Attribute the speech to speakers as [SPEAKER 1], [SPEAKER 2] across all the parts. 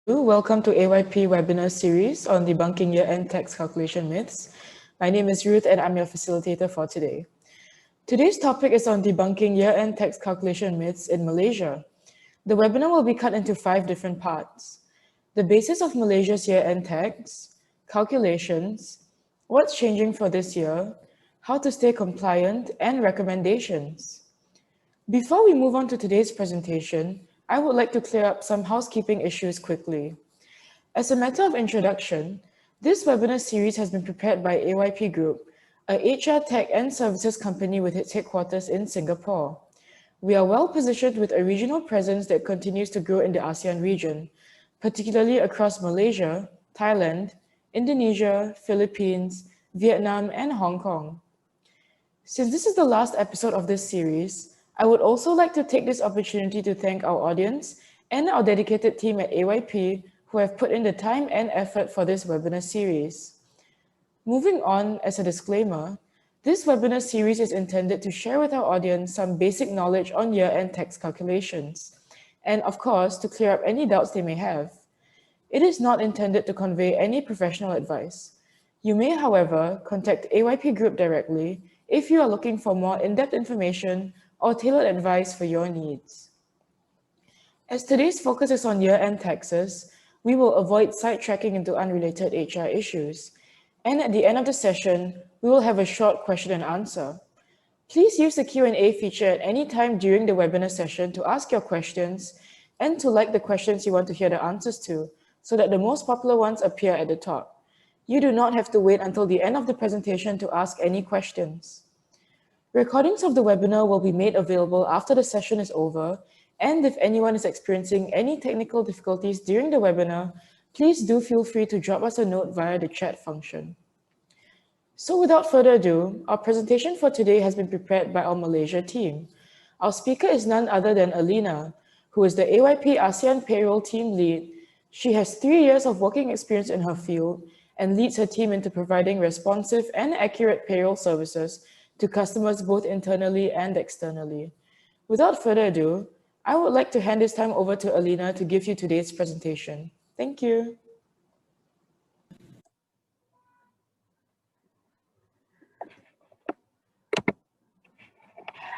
[SPEAKER 1] Welcome to AYP webinar series on debunking year-end tax calculation myths. My name is Ruth and I'm your facilitator for today. Today's topic is on debunking year-end tax calculation myths in Malaysia. The webinar will be cut into 5 different parts. The basis of Malaysia's year-end tax, calculations, what's changing for this year, how to stay compliant, and recommendations. Before we move on to today's presentation, I would like to clear up some housekeeping issues quickly. As a matter of introduction, this webinar series has been prepared by AYP Group, a HR tech and services company with its headquarters in Singapore. We are well positioned with a regional presence that continues to grow in the ASEAN region, particularly across Malaysia, Thailand, Indonesia, Philippines, Vietnam, and Hong Kong. Since this is the last episode of this series, I would also like to take this opportunity to thank our audience and our dedicated team at AYP who have put in the time and effort for this webinar series. Moving on, as a disclaimer, this webinar series is intended to share with our audience some basic knowledge on year-end tax calculations, and of course, to clear up any doubts they may have. It is not intended to convey any professional advice. You may, however, contact AYP Group directly if you are looking for more in-depth information or tailored advice for your needs. As today's focus is on year-end taxes, we will avoid sidetracking into unrelated HR issues. And at the end of the session, we will have a short question and answer. Please use the Q&A feature at any time during the webinar session to ask your questions and to like the questions you want to hear the answers to, so that the most popular ones appear at the top. You do not have to wait until the end of the presentation to ask any questions. Recordings of the webinar will be made available after the session is over, and if anyone is experiencing any technical difficulties during the webinar, please do feel free to drop us a note via the chat function. So without further ado, our presentation for today has been prepared by our Malaysia team. Our speaker is none other than Alina, who is the AYP ASEAN Payroll Team Lead. She has 3 years of working experience in her field and leads her team into providing responsive and accurate payroll services to customers both internally and externally. Without further ado, I would like to hand this time over to Alina to give you today's presentation. Thank you.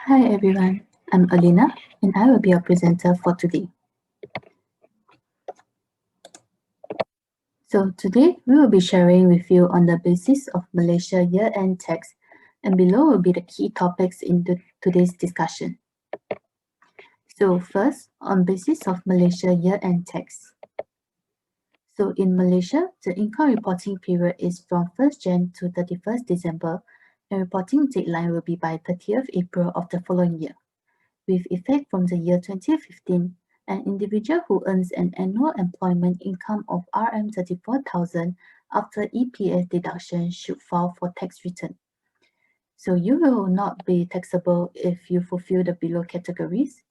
[SPEAKER 2] Hi everyone, I'm Alina and I will be your presenter for today. So today we will be sharing with you on the basis of Malaysia year-end tax, and below will be the key topics in today's discussion. So first, on basis of Malaysia year-end tax. So in Malaysia, the income reporting period is from 1st Jan to 31st December, and reporting deadline will be by 30th April of the following year. With effect from the year 2015, an individual who earns an annual employment income of RM34,000 after EPS deduction should file for tax return. So you will not be taxable if you fulfill the below categories.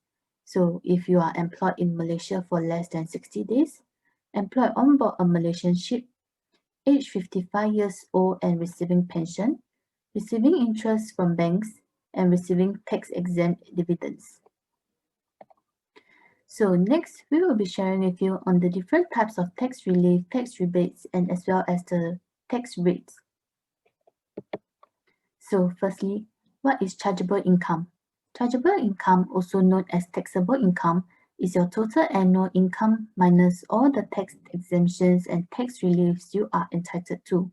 [SPEAKER 2] So if you are employed in Malaysia for less than 60 days, employed on board a Malaysian ship, age 55 years old and receiving pension, receiving interest from banks, and receiving tax-exempt dividends. So next, we will be sharing with you on the different types of tax relief, tax rebates, and as well as the tax rates. So firstly, what is chargeable income? Chargeable income, also known as taxable income, is your total annual income minus all the tax exemptions and tax reliefs you are entitled to.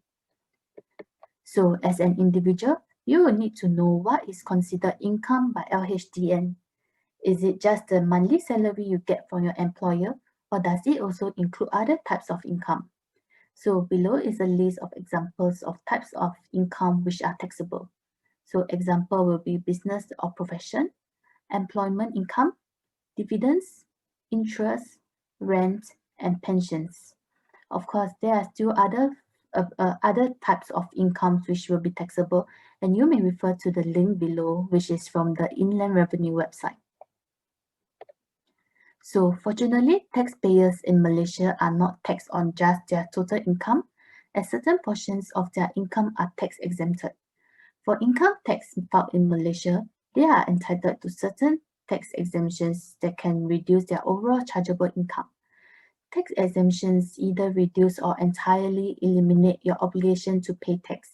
[SPEAKER 2] So as an individual, you will need to know what is considered income by LHDN. Is it just the monthly salary you get from your employer, or does it also include other types of income? So below is a list of examples of types of income which are taxable. So example will be business or profession, employment income, dividends, interest, rent, and pensions. Of course, there are still other types of incomes which will be taxable, and you may refer to the link below, which is from the Inland Revenue website. So fortunately, taxpayers in Malaysia are not taxed on just their total income, as certain portions of their income are tax exempted. For income tax filed in Malaysia, they are entitled to certain tax exemptions that can reduce their overall chargeable income. Tax exemptions either reduce or entirely eliminate your obligation to pay tax.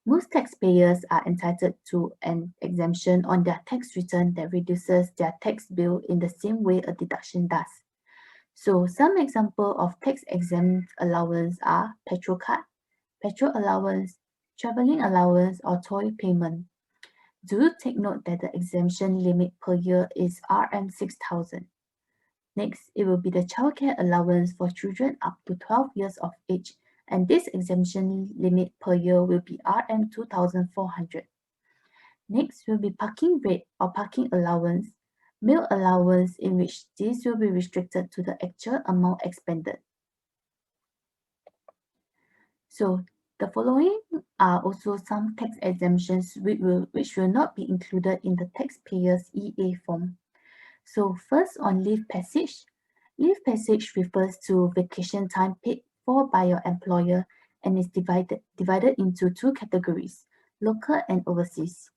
[SPEAKER 2] Most taxpayers are entitled to an exemption on their tax return that reduces their tax bill in the same way a deduction does. So some example of tax-exempt allowance are petrol card, petrol allowance, travelling allowance, or toy payment. Do take note that the exemption limit per year is Rm 6,000. Next, it will be the childcare allowance for children up to 12 years of age, and this exemption limit per year will be Rm 2,400. Next will be parking rate or parking allowance, meal allowance, in which this will be restricted to the actual amount expended. So the following are also some tax exemptions which will not be included in the taxpayer's EA form. So first, on leave passage. Leave passage refers to vacation time paid for by your employer and is divided into two categories, local and overseas.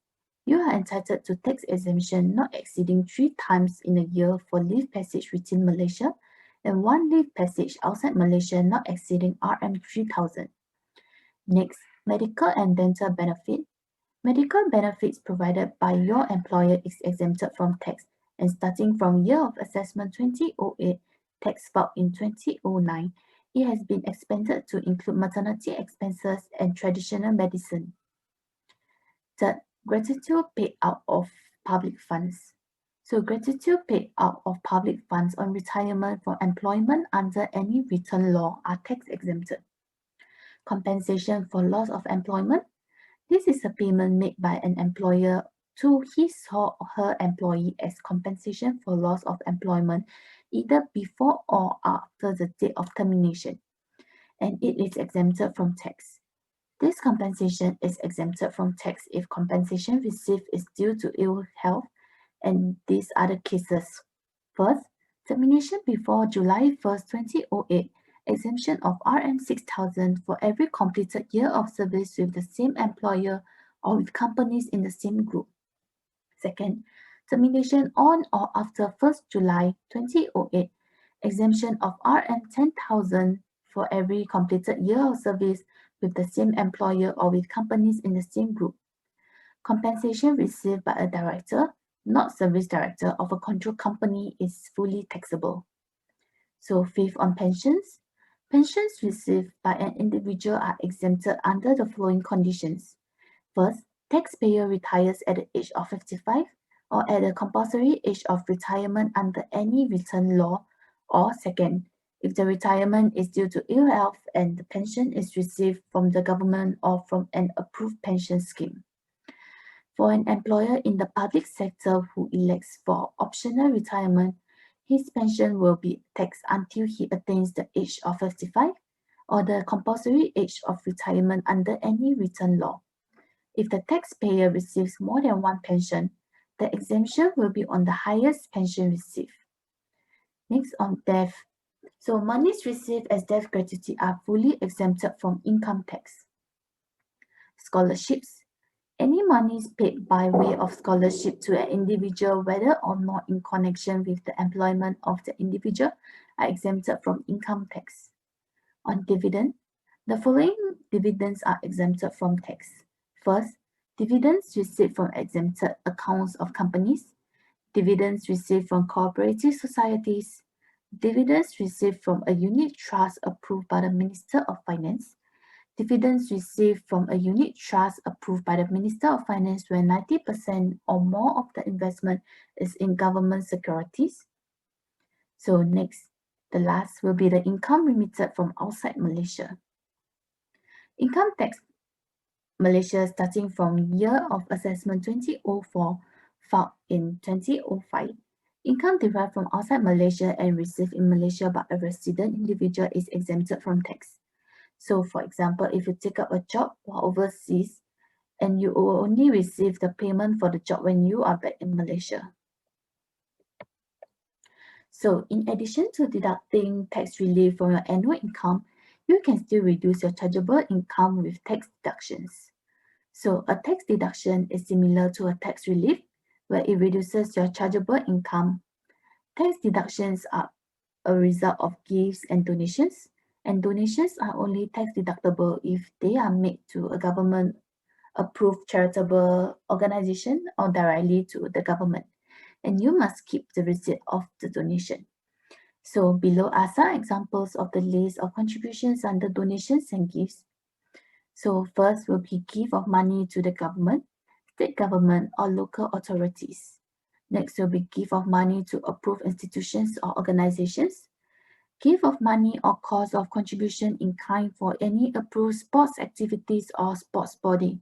[SPEAKER 2] You are entitled to tax exemption not exceeding 3 times in a year for leave passage within Malaysia and 1 leave passage outside Malaysia not exceeding Rm 3,000. Next, medical and dental benefit. Medical benefits provided by your employer is exempted from tax, and starting from year of assessment 2008, tax filed in 2009, it has been expanded to include maternity expenses and traditional medicine. Third, gratitude paid out of public funds. So gratitude paid out of public funds on retirement from employment under any written law are tax exempted. Compensation for loss of employment. This is a payment made by an employer to his or her employee as compensation for loss of employment either before or after the date of termination, and it is exempted from tax. This compensation is exempted from tax if compensation received is due to ill health and these other cases. First, termination before July 1st, 2008, exemption of Rm 6,000 for every completed year of service with the same employer or with companies in the same group. Second, termination on or after 1st July 2008, exemption of Rm 10,000 for every completed year of service with the same employer or with companies in the same group. Compensation received by a director, not service director of a control company, is fully taxable. So fifth, on pensions. Pensions received by an individual are exempted under the following conditions. First, taxpayer retires at the age of 55 or at the compulsory age of retirement under any written law, or second, if the retirement is due to ill health and the pension is received from the government or from an approved pension scheme. For an employer in the public sector who elects for optional retirement, his pension will be taxed until he attains the age of 55 or the compulsory age of retirement under any written law. If the taxpayer receives more than one pension, the exemption will be on the highest pension received. Next, on death. So monies received as death gratuity are fully exempted from income tax. Scholarships. Any monies paid by way of scholarship to an individual, whether or not in connection with the employment of the individual, are exempted from income tax. On dividend, the following dividends are exempted from tax. First, dividends received from exempted accounts of companies, dividends received from cooperative societies, dividends received from a unit trust approved by the Minister of Finance, dividends received from a unit trust approved by the Minister of Finance where 90% or more of the investment is in government securities. So next, the last will be the income remitted from outside Malaysia. Income tax Malaysia starting from year of assessment 2004 filed in 2005. Income derived from outside Malaysia and received in Malaysia by a resident individual is exempted from tax. So for example, if you take up a job while overseas and you will only receive the payment for the job when you are back in Malaysia. So in addition to deducting tax relief from your annual income, you can still reduce your chargeable income with tax deductions. So a tax deduction is similar to a tax relief where it reduces your chargeable income. Tax deductions are a result of gifts and donations are only tax deductible if they are made to a government approved charitable organization or directly to the government, and you must keep the receipt of the donation. So below are some examples of the list of contributions under donations and gifts. So first will be gift of money to the government, state government or local authorities. Next will be gift of money to approved institutions or organizations. Gift of money or cause of contribution in kind for any approved sports activities or sports body.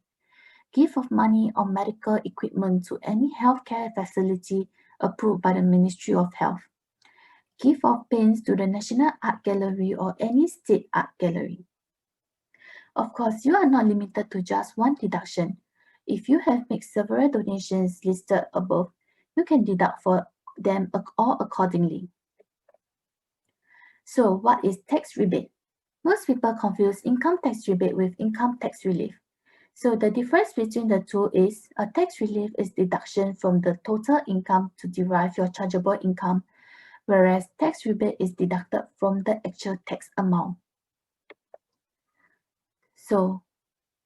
[SPEAKER 2] Gift of money or medical equipment to any healthcare facility approved by the Ministry of Health. Gift of paints to the National Art Gallery or any state art gallery. Of course, you are not limited to just one deduction. If you have made several donations listed above, you can deduct for them all accordingly. So what is tax rebate? Most people confuse income tax rebate with income tax relief. So the difference between the two is a tax relief is deduction from the total income to derive your chargeable income, whereas tax rebate is deducted from the actual tax amount. So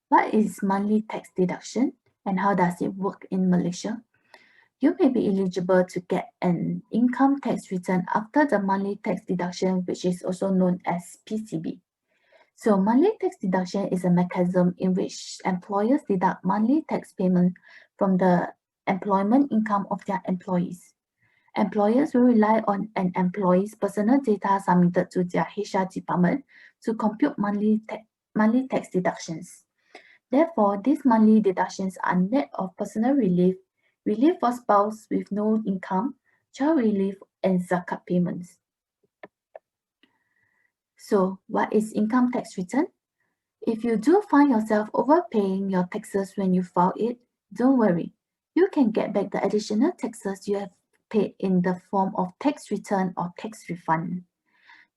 [SPEAKER 2] what is monthly tax deduction and how does it work in Malaysia? You may be eligible to get an income tax return after the monthly tax deduction, which is also known as PCB. So monthly tax deduction is a mechanism in which employers deduct monthly tax payment from the employment income of their employees. Employers will rely on an employee's personal data submitted to their HR department to compute monthly tax deductions. Therefore, these monthly deductions are net of personal relief, relief for spouse with no income, child relief, and zakat payments. So, what is income tax return? If you do find yourself overpaying your taxes when you file it, don't worry. You can get back the additional taxes you have paid in the form of tax return or tax refund.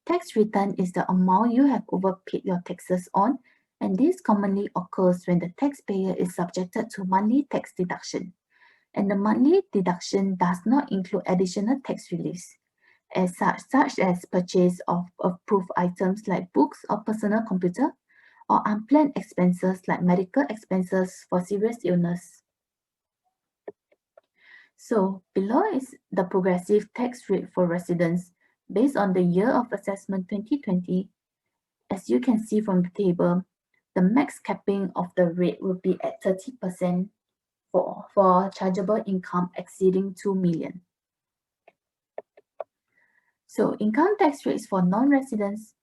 [SPEAKER 2] Tax return is the amount you have overpaid your taxes on, and this commonly occurs when the taxpayer is subjected to monthly tax deduction. And the monthly deduction does not include additional tax reliefs, such as purchase of approved items like books or personal computer, or unplanned expenses like medical expenses for serious illness. So below is the progressive tax rate for residents based on the year of assessment 2020. As you can see from the table, the max capping of the rate will be at 30% for chargeable income exceeding 2 million. So income tax rates for non-residents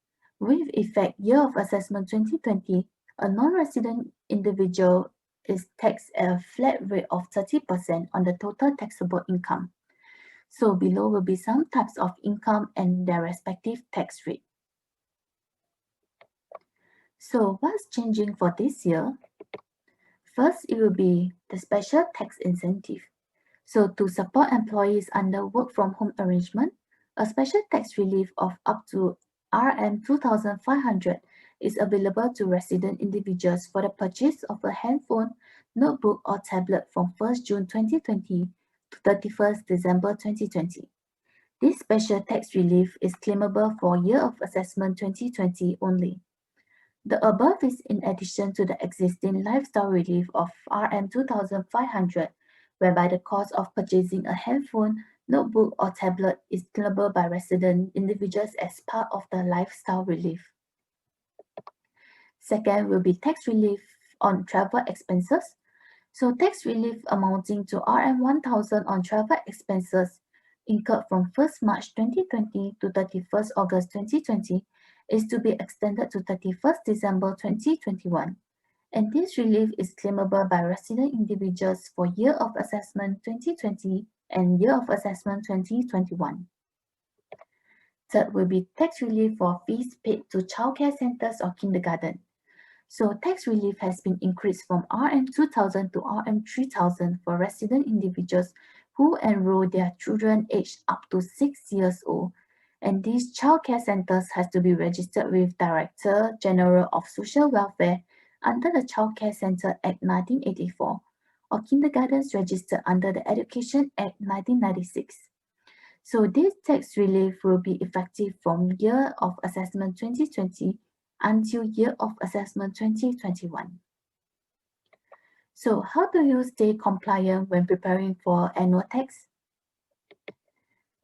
[SPEAKER 2] with effect year of assessment 2020, a non-resident individual is taxed at a flat rate of 30% on the total taxable income. So below will be some types of income and their respective tax rate. So what's changing for this year? First, it will be the special tax incentive. So to support employees under work from home arrangement, a special tax relief of up to Rm 2,500 is available to resident individuals for the purchase of a handphone, notebook or tablet from 1st June 2020 to 31st December 2020. This special tax relief is claimable for year of assessment 2020 only. The above is in addition to the existing lifestyle relief of Rm 2,500, whereby the cost of purchasing a handphone, notebook, or tablet is claimable by resident individuals as part of the lifestyle relief. Second will be tax relief on travel expenses. So tax relief amounting to Rm 1,000 on travel expenses incurred from 1st March 2020 to 31st August 2020 is to be extended to 31st December 2021. And this relief is claimable by resident individuals for year of assessment 2020 and year of assessment 2021. Third will be tax relief for fees paid to childcare centers or kindergarten. So tax relief has been increased from Rm 2,000 to Rm 3,000 for resident individuals who enroll their children aged up to 6 years old. And these childcare centers has to be registered with Director General of Social Welfare under the Childcare Center Act 1984 or kindergartens registered under the Education Act 1996. So this tax relief will be effective from year of assessment 2020 until year of assessment 2021. So how do you stay compliant when preparing for annual tax?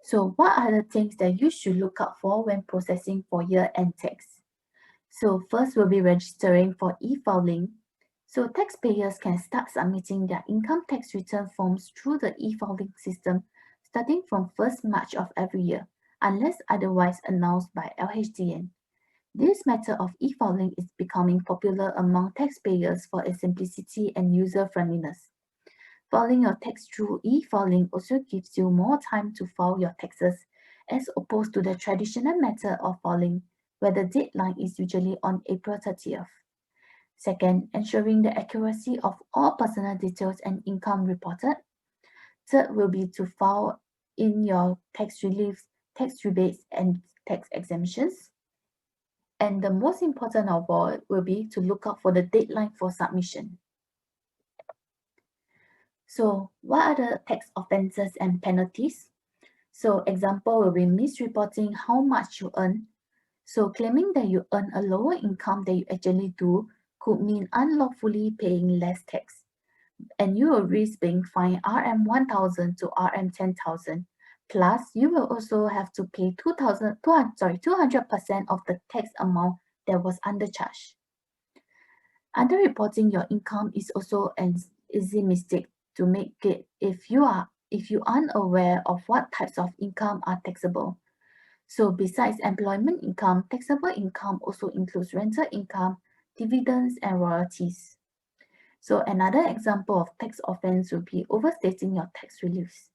[SPEAKER 2] So what are the things that you should look out for when processing for year-end tax? So first will be registering for e-filing. So taxpayers can start submitting their income tax return forms through the e-filing system starting from 1st March of every year, unless otherwise announced by LHDN. This method of e-filing is becoming popular among taxpayers for its simplicity and user-friendliness. Filing your tax through e-filing also gives you more time to file your taxes as opposed to the traditional method of filing where the deadline is usually on April 30th. Second, ensuring the accuracy of all personal details and income reported. Third will be to file in your tax reliefs, tax rebates, and tax exemptions. And the most important of all will be to look out for the deadline for submission. So what are the tax offences and penalties? So example will be misreporting how much you earn. So claiming that you earn a lower income than you actually do could mean unlawfully paying less tax. And you will risk being fined RM1,000 to RM10,000. Plus, you will also have to pay 200% of the tax amount that was undercharged. Underreporting your income is also an easy mistake to make it if you aren't aware of what types of income are taxable. So besides employment income, taxable income also includes rental income, dividends, and royalties. So another example of tax offense would be overstating your tax reliefs.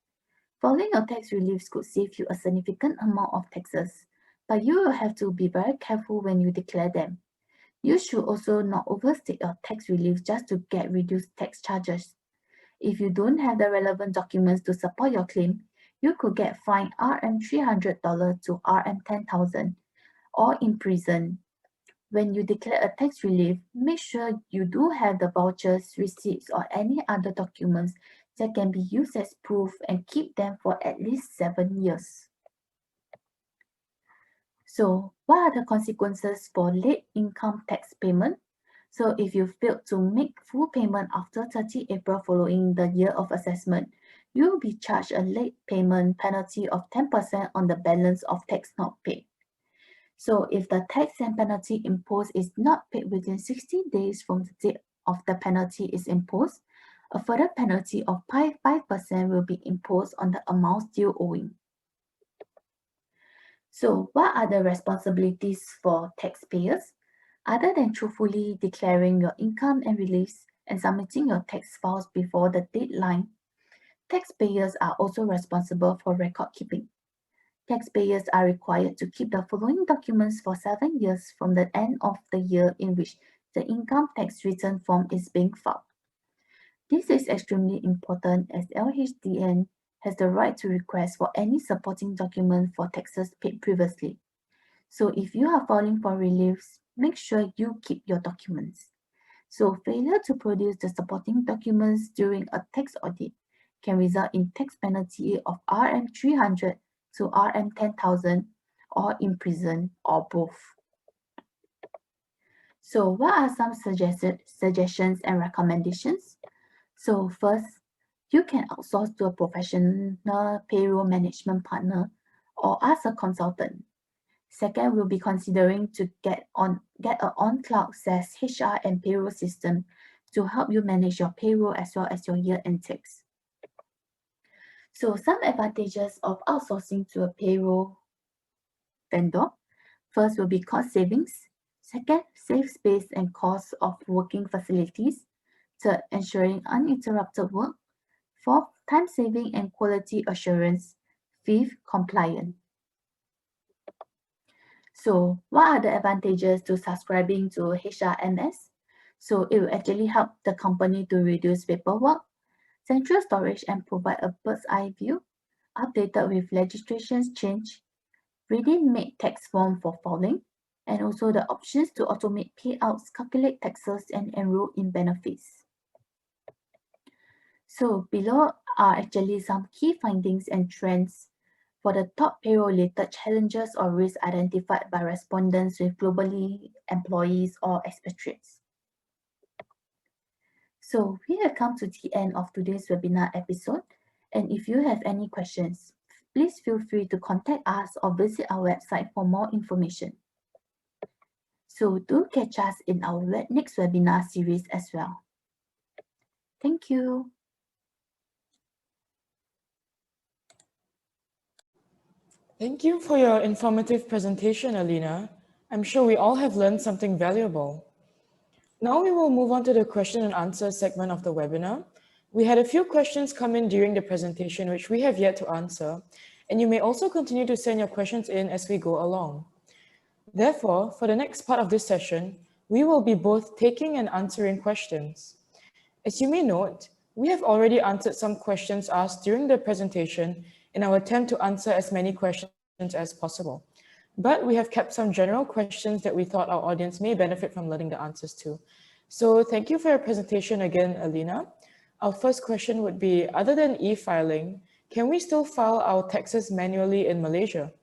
[SPEAKER 2] Filing your tax reliefs could save you a significant amount of taxes, but you will have to be very careful when you declare them. You should also not overstate your tax relief just to get reduced tax charges. If you don't have the relevant documents to support your claim, you could get fined RM300 to RM10,000 or imprisoned. When you declare a tax relief, make sure you do have the vouchers, receipts, or any other documents that can be used as proof and keep them for at least 7 years. So, what are the consequences for late income tax payment? So, if you failed to make full payment after 30 April following the year of assessment, you will be charged a late payment penalty of 10% on the balance of tax not paid. So, if the tax and penalty imposed is not paid within 60 days from the date of the penalty is imposed, a further penalty of 5% will be imposed on the amount still owing. So what are the responsibilities for taxpayers? Other than truthfully declaring your income and reliefs and submitting your tax files before the deadline, taxpayers are also responsible for record keeping. Taxpayers are required to keep the following documents for 7 years from the end of the year in which the income tax return form is being filed. This is extremely important as LHDN has the right to request for any supporting document for taxes paid previously. So if you are filing for reliefs, make sure you keep your documents. So failure to produce the supporting documents during a tax audit can result in tax penalty of RM300 to RM10,000 or in prison or both. So what are some suggestions and recommendations? So first, you can outsource to a professional payroll management partner or ask a consultant. Second, we'll be considering to get an on-cloud SaaS HR and payroll system to help you manage your payroll as well as your year-end tax. So some advantages of outsourcing to a payroll vendor. First will be cost savings. Second, save space and cost of working facilities. Third, ensuring uninterrupted work. Fourth, time saving and quality assurance. Fifth, compliance. So what are the advantages to subscribing to HRMS? So it will actually help the company to reduce paperwork, central storage and provide a bird's eye view, updated with legislation's change, ready-made tax form for filing, and also the options to automate payouts, calculate taxes, and enroll in benefits. So below are actually some key findings and trends For the top payroll-related challenges or risks identified by respondents with globally employees or expatriates. So we have come to the end of today's webinar episode, and if you have any questions, please feel free to contact us or visit our website for more information. So do catch us in our next webinar series as well. Thank you.
[SPEAKER 1] Thank you for your informative presentation, Alina. I'm sure we all have learned something valuable. Now we will move on to the question and answer segment of the webinar. We had a few questions come in during the presentation, which we have yet to answer, and you may also continue to send your questions in as we go along. Therefore, for the next part of this session, we will be both taking and answering questions. As you may note, we have already answered some questions asked during the presentation in our attempt to answer as many questions as possible. But we have kept some general questions that we thought our audience may benefit from learning the answers to. So thank you for your presentation again, Alina. Our first question would be, other than e-filing, can we still file our taxes manually in Malaysia?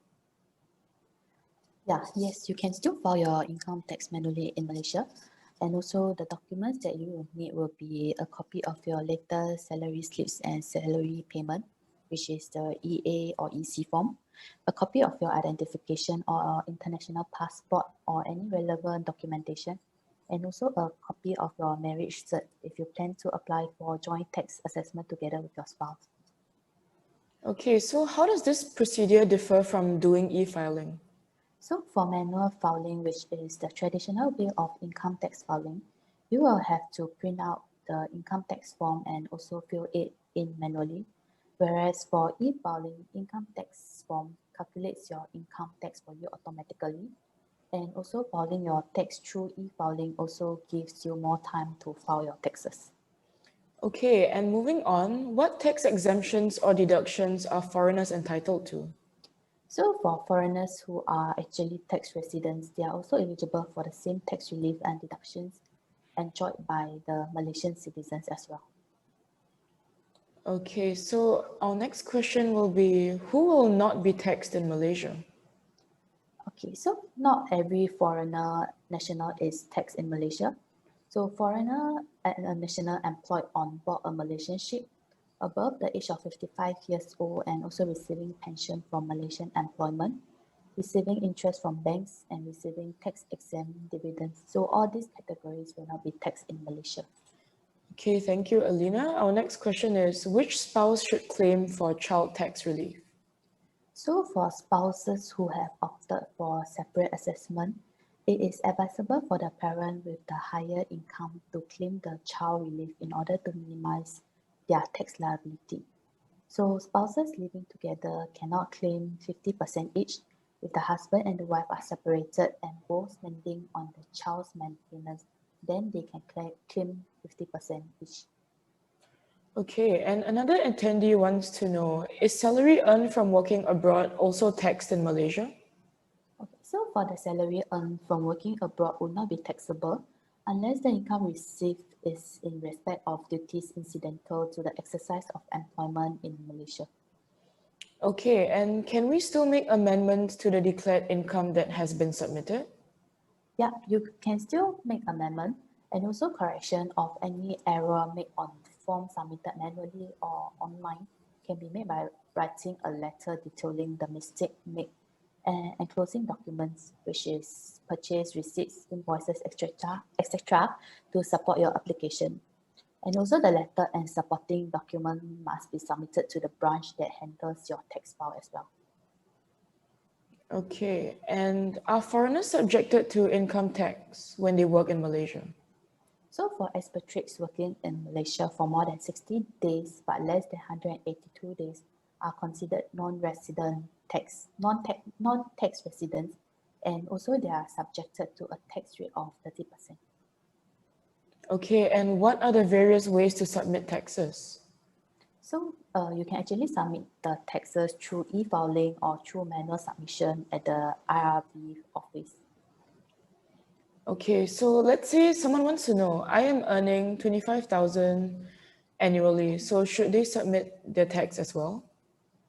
[SPEAKER 3] Yes, you can still file your income tax manually in Malaysia. And also the documents that you will need will be a copy of your latest salary slips and salary payment, which is the EA or EC form, a copy of your identification or international passport or any relevant documentation, and also a copy of your marriage cert if you plan to apply for joint tax assessment together with your spouse.
[SPEAKER 1] Okay, so how does this procedure differ from doing e-filing?
[SPEAKER 3] So for manual filing, which is the traditional way of income tax filing, you will have to print out the income tax form and also fill it in manually. Whereas for e-filing, income tax form calculates your income tax for you automatically. And also filing your tax through e-filing also gives you more time to file your taxes.
[SPEAKER 1] Okay, and moving on, what tax exemptions or deductions are foreigners entitled to?
[SPEAKER 3] So for foreigners who are actually tax residents, they are also eligible for the same tax relief and deductions enjoyed by the Malaysian citizens as well.
[SPEAKER 1] Okay, so our next question will be, who will not be taxed in Malaysia?
[SPEAKER 3] Okay, so not every foreigner national is taxed in Malaysia. So foreigner and a national employed on board a Malaysian ship above the age of 55 years old and also receiving pension from Malaysian employment, receiving interest from banks and receiving tax-exempt dividends. So all these categories will not be taxed in Malaysia.
[SPEAKER 1] Okay, thank you, Alina. Our next question is, which spouse should claim for child tax relief?
[SPEAKER 3] So for spouses who have opted for separate assessment, it is advisable for the parent with the higher income to claim the child relief in order to minimize their tax liability. So spouses living together cannot claim 50% each if the husband and the wife are separated and both spending on the child's maintenance, then they can claim 50% each.
[SPEAKER 1] Okay, and another attendee wants to know, is salary earned from working abroad also taxed in Malaysia?
[SPEAKER 3] Okay, so for the salary earned from working abroad will not be taxable unless the income received is in respect of duties incidental to the exercise of employment in Malaysia.
[SPEAKER 1] Okay, and can we still make amendments to the declared income that has been submitted?
[SPEAKER 3] Yeah, you can still make amendment and also correction of any error made on form submitted manually or online can be made by writing a letter detailing the mistake made and enclosing documents, which is purchase receipts, invoices, etc., to support your application. And also the letter and supporting document must be submitted to the branch that handles your tax file as well.
[SPEAKER 1] Okay, and are foreigners subjected to income tax when they work in Malaysia?
[SPEAKER 3] So for expatriates working in Malaysia for more than 60 days but less than 182 days are considered non-tax residents, and also they are subjected to a tax rate of 30%.
[SPEAKER 1] Okay, and what are the various ways to submit taxes?
[SPEAKER 3] So you can actually submit the taxes through e-filing or through manual submission at the IRB office.
[SPEAKER 1] Okay, so let's say someone wants to know, I am earning 25,000 annually, so should they submit their tax as well?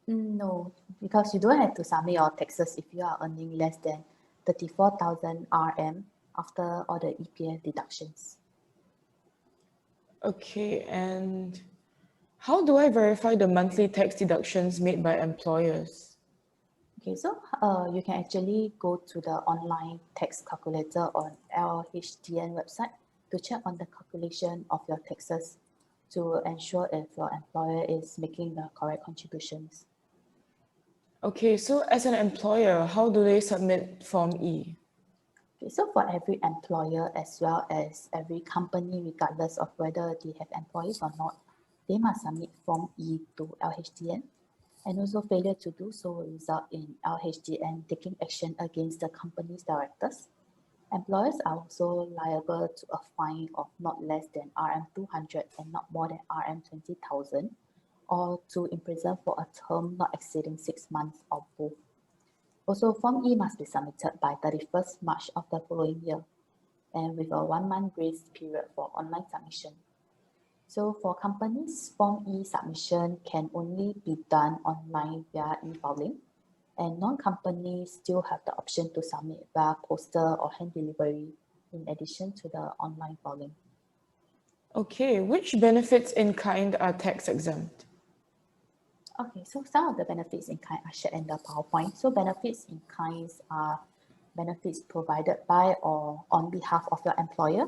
[SPEAKER 3] No, because you don't have to submit your taxes if you are earning less than 34,000 RM after all the EPF deductions.
[SPEAKER 1] Okay, and how do I verify the monthly tax deductions made by employers?
[SPEAKER 3] Okay, so you can actually go to the online tax calculator on LHDN website to check on the calculation of your taxes to ensure if your employer is making the correct contributions.
[SPEAKER 1] Okay, so as an employer, how do they submit Form E?
[SPEAKER 3] Okay, so for every employer as well as every company, regardless of whether they have employees or not, they must submit Form E to LHDN. And also failure to do so will result in LHDN taking action against the company's directors. Employers are also liable to a fine of not less than RM200 and not more than RM20,000, or to imprison for a term not exceeding 6 months or both. Also, Form E must be submitted by 31st March of the following year, and with a 1-month grace period for online submission. So for companies, Form E submission can only be done online via e-filing, and non-companies still have the option to submit via postal or hand delivery in addition to the online filing.
[SPEAKER 1] Okay, which benefits in kind are tax exempt?
[SPEAKER 3] Okay, so some of the benefits in kind are shared in the PowerPoint. So benefits in kinds are benefits provided by or on behalf of your employer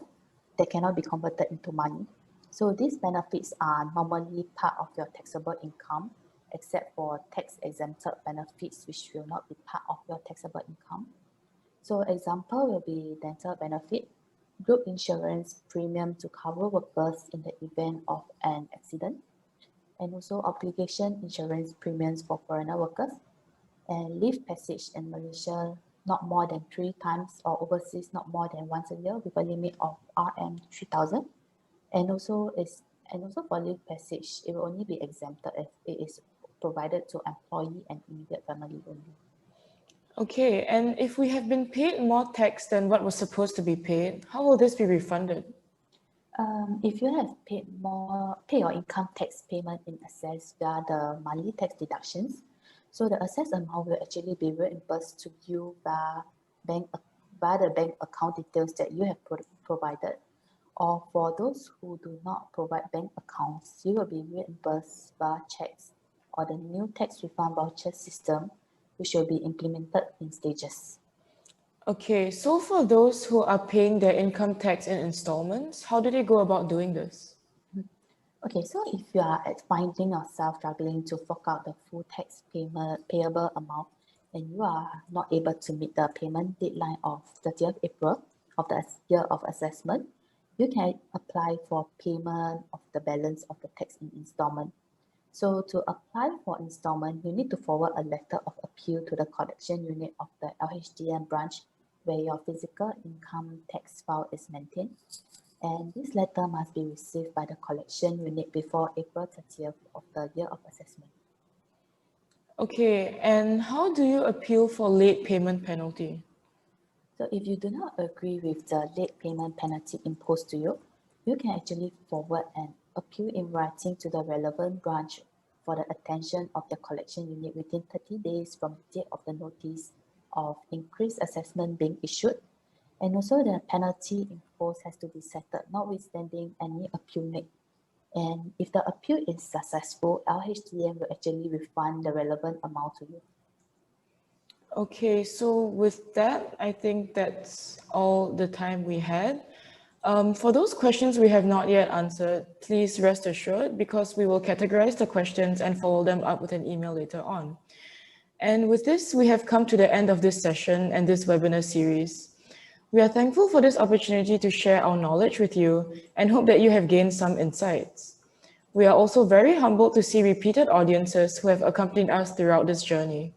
[SPEAKER 3] that cannot be converted into money. So these benefits are normally part of your taxable income, except for tax exempted benefits which will not be part of your taxable income. So example will be dental benefit, group insurance premium to cover workers in the event of an accident, and also obligation insurance premiums for foreigner workers, and leave passage in Malaysia not more than 3 times or overseas not more than once a year with a limit of RM3,000. And also for leave passage, it will only be exempted if it is provided to employee and immediate family only.
[SPEAKER 1] Okay, and if we have been paid more tax than what was supposed to be paid, how will this be refunded?
[SPEAKER 3] If you have pay your income tax payment in excess via the monthly tax deductions, so the excess amount will actually be reimbursed to you via the bank account details that you have provided. Or for those who do not provide bank accounts, you will be reimbursed via checks or the new tax refund voucher system, which will be implemented in stages.
[SPEAKER 1] Okay, so for those who are paying their income tax in installments, how do they go about doing this?
[SPEAKER 3] Okay, so if you are finding yourself struggling to fork out the full tax payable amount and you are not able to meet the payment deadline of 30th April of the year of assessment, you can apply for payment of the balance of the tax in installment. So to apply for installment, you need to forward a letter of appeal to the collection unit of the LHDN branch where your physical income tax file is maintained. And this letter must be received by the collection unit before April 30th of the year of assessment.
[SPEAKER 1] Okay, and how do you appeal for late payment penalty?
[SPEAKER 3] So if you do not agree with the late payment penalty imposed to you, you can actually forward an appeal in writing to the relevant branch for the attention of the collection unit within 30 days from the date of the notice of increased assessment being issued. And also the penalty imposed has to be settled notwithstanding any appeal made. And if the appeal is successful, LHDN will actually refund the relevant amount to you.
[SPEAKER 1] Okay, so with that, I think that's all the time we had. For those questions we have not yet answered, please rest assured because we will categorize the questions and follow them up with an email later on. And with this, we have come to the end of this session and this webinar series. We are thankful for this opportunity to share our knowledge with you and hope that you have gained some insights. We are also very humbled to see repeated audiences who have accompanied us throughout this journey.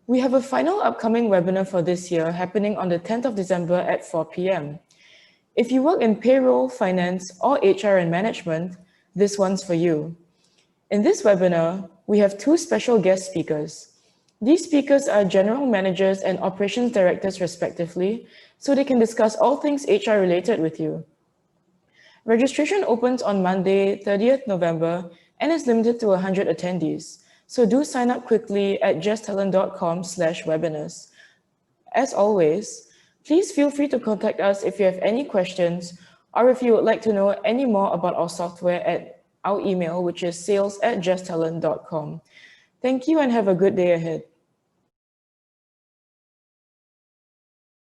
[SPEAKER 1] We have a final upcoming webinar for this year happening on the 10th of December at 4 p.m. If you work in payroll, finance, or HR and management, this one's for you. In this webinar, we have 2 special guest speakers. These speakers are general managers and operations directors respectively, so they can discuss all things HR related with you. Registration opens on Monday, 30th November, and is limited to 100 attendees. So do sign up quickly at justtalent.com/webinars. As always, please feel free to contact us if you have any questions or if you would like to know any more about our software at our email, which is sales@justtalent.com. Thank you and have a good day ahead.